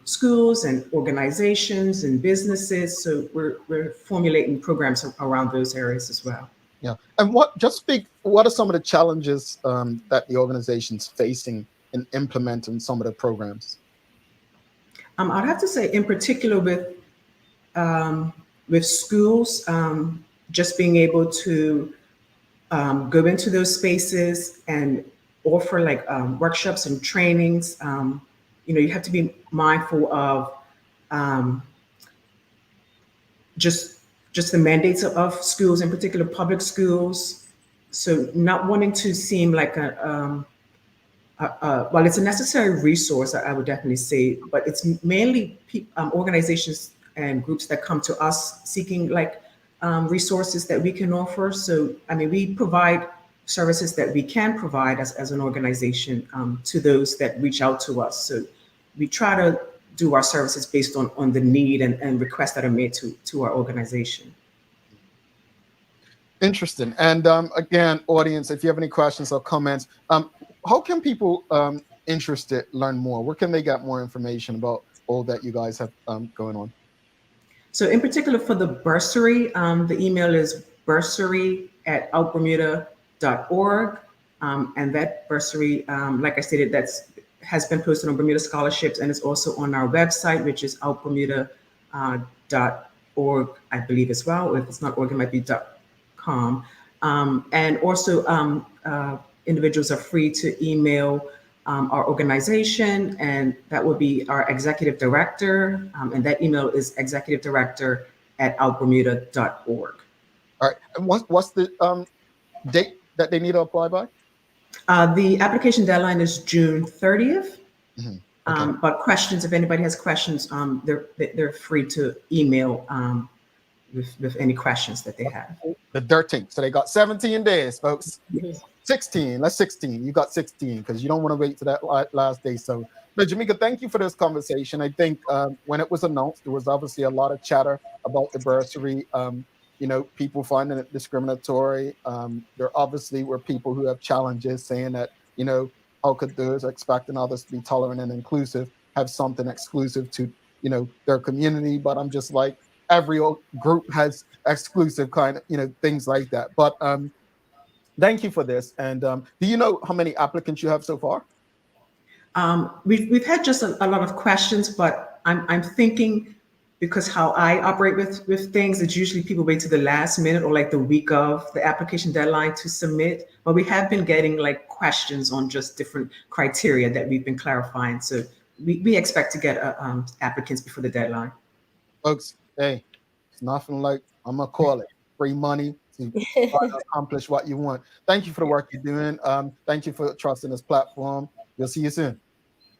schools and organizations and businesses. So we're formulating programs around those areas as well. Yeah, and what are some of the challenges that the organization's facing in implementing some of the programs? I'd have to say, in particular, with schools. Just being able to go into those spaces and offer like workshops and trainings. You have to be mindful of just the mandates of schools, in particular public schools. So not wanting to seem like well, it's a necessary resource, I would definitely say, but it's mainly organizations and groups that come to us seeking like resources that we can offer. So, I mean, we provide services that we can provide as an organization to those that reach out to us. So we try to do our services based on the need and requests that are made to our organization. Interesting. And again, audience, if you have any questions or comments, how can people interested learn more? Where can they get more information about all that you guys have going on? So in particular for the bursary, the email is bursary@outbermuda.org. And that bursary, like I stated, has been posted on Bermuda Scholarships, and it's also on our website, which is outbermuda.org, I believe as well. Or if it's not org, it might be .com. And also individuals are free to email our organization, and that will be our executive director, and that email is executivedirector@outbermuda.org. All right, and what's the date that they need to apply by? The application deadline is June 30th. Mm-hmm. Okay. But questions, if anybody has questions, they're free to email with any questions that they have. The 13th, so they got 17 days, folks. 16, let's 16. You got 16 because you don't want to wait to that last day. So No, Jameka, thank you for this conversation. I think when it was announced, there was obviously a lot of chatter about the bursary. People finding it discriminatory. There obviously were people who have challenges saying that, how could those expecting others to be tolerant and inclusive have something exclusive to, their community? But I'm just like, every group has exclusive kind of, things like that. But thank you for this. And do you know how many applicants you have so far? We've had just a lot of questions, but I'm thinking, because how I operate with things, it's usually people wait to the last minute or like the week of the application deadline to submit. But we have been getting like questions on just different criteria that we've been clarifying. So we expect to get applicants before the deadline. Folks, hey, it's nothing like, I'm gonna call it free money to try to accomplish what you want. Thank you for the work you're doing. Thank you for trusting this platform. We'll see you soon.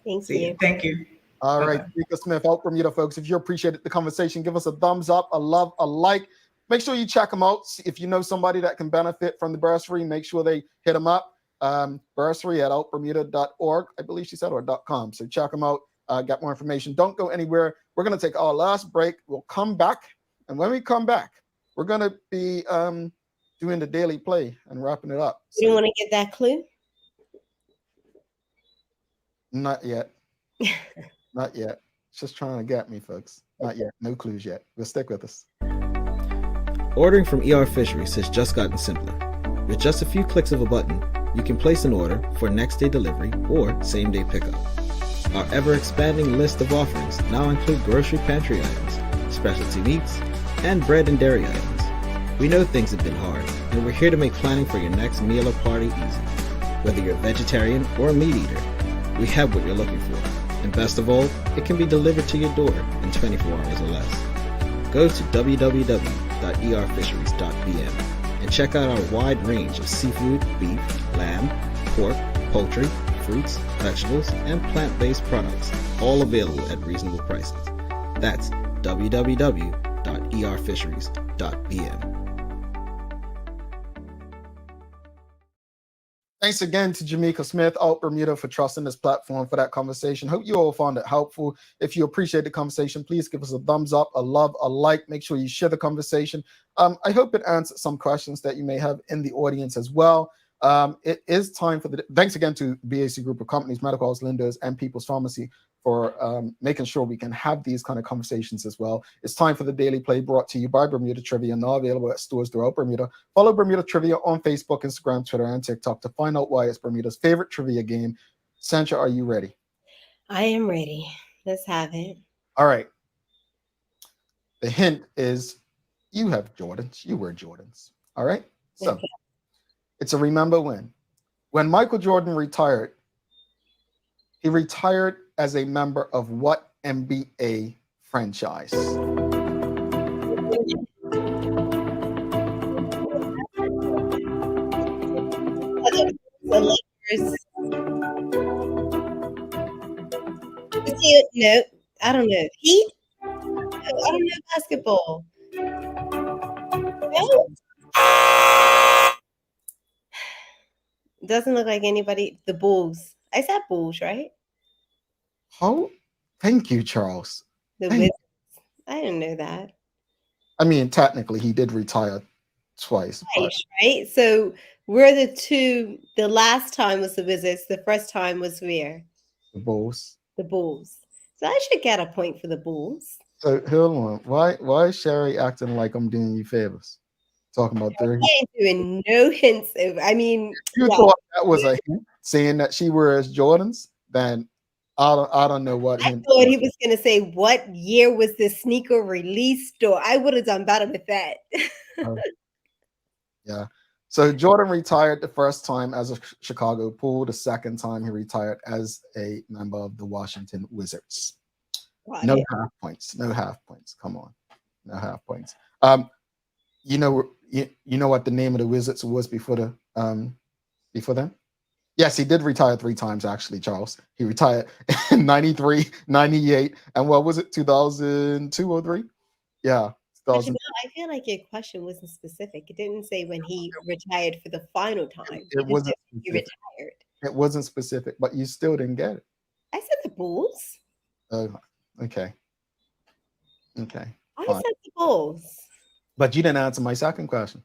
Thank you. Thank you. All right, Jameka Smith, OUTBermuda, folks. If you appreciated the conversation, give us a thumbs up, a love, a like. Make sure you check them out. If you know somebody that can benefit from the bursary, make sure they hit them up. Bursary at outbermuda.org, I believe she said, or .com. So check them out. Get more information. Don't go anywhere. We're going to take our last break. We'll come back. And when we come back, we're going to be doing the daily play and wrapping it up. You don't want to get that clue? Not yet. Not yet. It's just trying to get me, folks. Not yet. No clues yet. We'll stick with us. Ordering from ER Fisheries has just gotten simpler. With just a few clicks of a button, you can place an order for next-day delivery or same-day pickup. Our ever-expanding list of offerings now include grocery pantry items, specialty meats, and bread and dairy items. We know things have been hard, and we're here to make planning for your next meal or party easy. Whether you're a vegetarian or a meat eater, we have what you're looking for. And best of all, it can be delivered to your door in 24 hours or less. Go to www.erfisheries.bm and check out our wide range of seafood, beef, lamb, pork, poultry, fruits, vegetables, and plant-based products, all available at reasonable prices. That's www.erfisheries.bm. Thanks again to Jameka Smith, OUTBermuda, for trusting this platform for that conversation. Hope you all found it helpful. If you appreciate the conversation, please give us a thumbs up, a love, a like. Make sure you share the conversation. I hope it answered some questions that you may have in the audience as well. It is time for thanks again to BAC Group of Companies, Medical House Lindos, and People's Pharmacy for making sure we can have these kind of conversations as well. It's time for the Daily Play, brought to you by Bermuda Trivia, now available at stores throughout Bermuda. Follow Bermuda Trivia on Facebook, Instagram, Twitter, and TikTok to find out why it's Bermuda's favorite trivia game. Sancha, are you ready? I am ready. Let's have it. All right. The hint is you have Jordans. You wear Jordans. All right. So it's a remember when. When Michael Jordan retired, he retired as a member of what NBA franchise? No, I don't know. Heat? No, I don't know basketball. No. Doesn't look like anybody. The Bulls. I said Bulls, right? Oh, thank you, Charles. The Wizards. I didn't know that. I mean, technically, he did retire twice. Right? So we're the two. The last time was the Wizards. The first time was where? The Bulls. The Bulls. So I should get a point for the Bulls. So hold on. Why is Sherry acting like I'm doing you favors? Talking about 30. I ain't doing no hints. I mean, you thought that was a hint, saying that she wears Jordans, then I don't know what hint. I thought he was going to say, what year was this sneaker released? Or I would have done better with that. Yeah. So Jordan retired the first time as a Chicago Bull. The second time he retired as a member of the Washington Wizards. Wow. No half points. No half points. Come on. No half points. You know what the name of the Wizards was before then? Yes, he did retire 3 times, actually, Charles. He retired in 93, 98, and what was it, 2002 or 3? Yeah. But I feel like your question wasn't specific. It didn't say when he retired for the final time. It wasn't he retired. It wasn't specific, but you still didn't get it. I said the Bulls. Oh, okay. Okay. I Fine. said the Bulls. But you didn't answer my second question.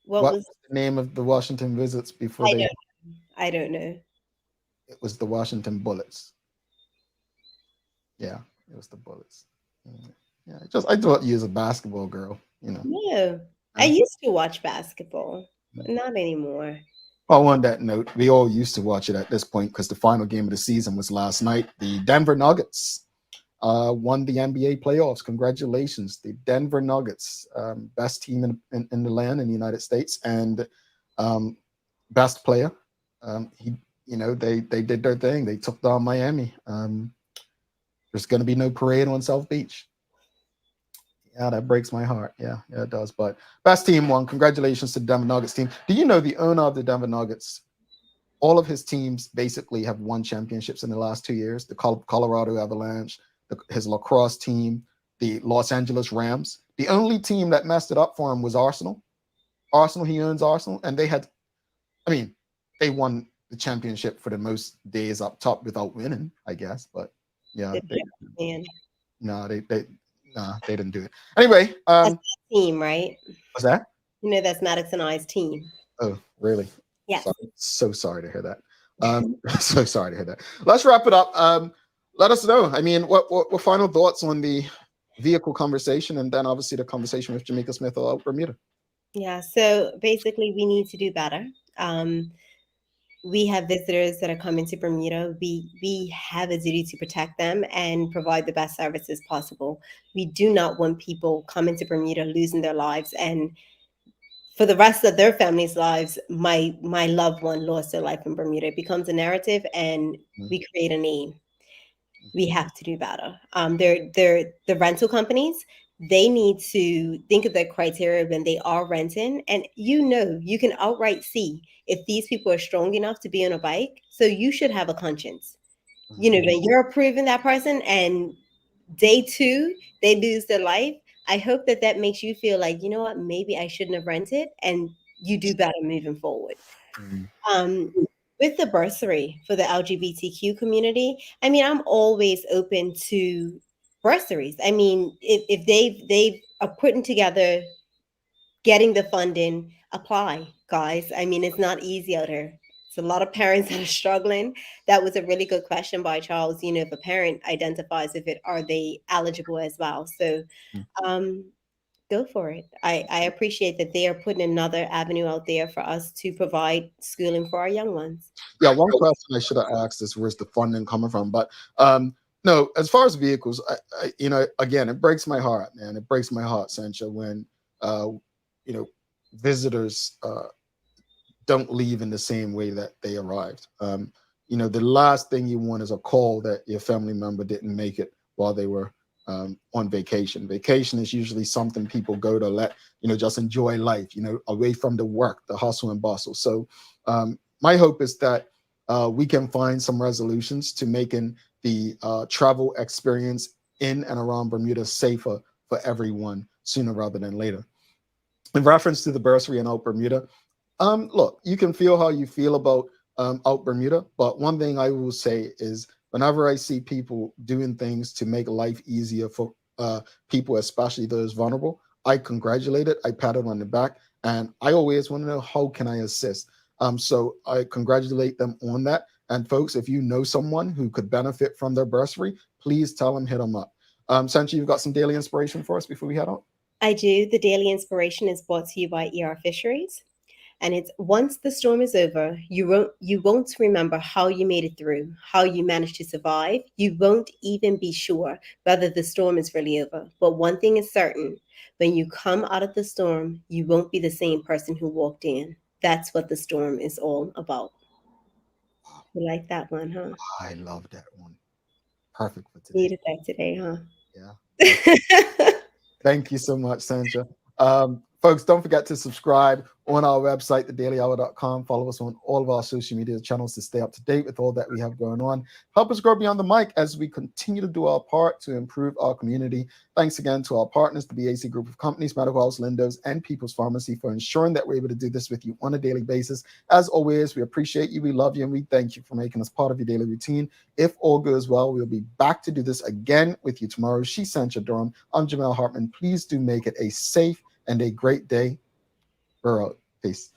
What was the name of the Washington Wizards before they? I don't know. It was the Washington Bullets. Yeah, it was the Bullets. Yeah, I thought you was a basketball girl, you know. No, I used to watch basketball, but not anymore. Well, on that note, we all used to watch it at this point because the final game of the season was last night. The Denver Nuggets won the NBA playoffs. Congratulations, the Denver Nuggets, best team in the land in the United States, and best player. They did their thing. They took down Miami. There's going to be no parade on South Beach. Yeah, that breaks my heart. Yeah, it does. But best team won. Congratulations to the Denver Nuggets team. Do you know the owner of the Denver Nuggets? All of his teams basically have won championships in the last 2 years. The Colorado Avalanche, his lacrosse team, the Los Angeles Rams. The only team that messed it up for him was Arsenal. He owns Arsenal, and they won the championship for the most days up top without winning, I guess. But yeah, they didn't do it. Anyway, that's team, right? What's that? You know, that's Maddox and I's team. Oh, really? Yes. So sorry to hear that. So sorry to hear that. Let's wrap it up. Let us know. I mean, what final thoughts on the vehicle conversation, and then obviously the conversation with Jameka Smith of OUTBermuda? Yeah. So basically, we need to do better. We have visitors that are coming to Bermuda. We have a duty to protect them and provide the best services possible. We do not want people coming to Bermuda losing their lives, and for the rest of their family's lives, my loved one lost their life in Bermuda. It becomes a narrative, and we create a name. We have to do better. They're the rental companies. They need to think of their criteria when they are renting, and you can outright see if these people are strong enough to be on a bike. So you should have a conscience. When you're approving that person and day 2 they lose their life, I hope that makes you feel like, you know what, maybe I shouldn't have rented, and you do better moving forward. With the bursary for the LGBTQ community, I'm always open to bursaries. If they are putting together, getting the funding, apply, guys. It's not easy out here. It's a lot of parents that are struggling. That was a really good question by Charles. If a parent identifies are they eligible as well? So go for it. I appreciate that they are putting another avenue out there for us to provide schooling for our young ones. Yeah, one question I should have asked is where's the funding coming from? But no, as far as vehicles, I again, it breaks my heart, man. It breaks my heart, Sancha, when visitors don't leave in the same way that they arrived. The last thing you want is a call that your family member didn't make it while they were on vacation. Vacation is usually something people go to let, just enjoy life, away from the work, the hustle and bustle. So my hope is that we can find some resolutions to making the travel experience in and around Bermuda safer for everyone sooner rather than later. In reference to the bursary in OUTBermuda, look, you can feel how you feel about OUTBermuda, but one thing I will say is whenever I see people doing things to make life easier for people, especially those vulnerable, I congratulate it, I pat it on the back, and I always want to know how can I assist. So I congratulate them on that. And folks, if you know someone who could benefit from their bursary, please tell them, hit them up. Sanchi, you've got some daily inspiration for us before we head out? I do. The daily inspiration is brought to you by ER Fisheries. And it's once the storm is over, you won't remember how you made it through, how you managed to survive. You won't even be sure whether the storm is really over. But one thing is certain, when you come out of the storm, you won't be the same person who walked in. That's what the storm is all about. You like that one, huh? I love that one. Perfect for today. Needed that today, huh? Yeah. Thank you so much, Sandra. Folks, don't forget to subscribe on our website, thedailyhour.com. Follow us on all of our social media channels to stay up to date with all that we have going on. Help us grow beyond the mic as we continue to do our part to improve our community. Thanks again to our partners, the BAC Group of Companies, Medical House, Lindos, and People's Pharmacy for ensuring that we're able to do this with you on a daily basis. As always, we appreciate you, we love you, and we thank you for making us part of your daily routine. If all goes well, we'll be back to do this again with you tomorrow. She's Sancha Durham. I'm Jamel Hartman. Please do make it a safe and a great day. We're out. Peace.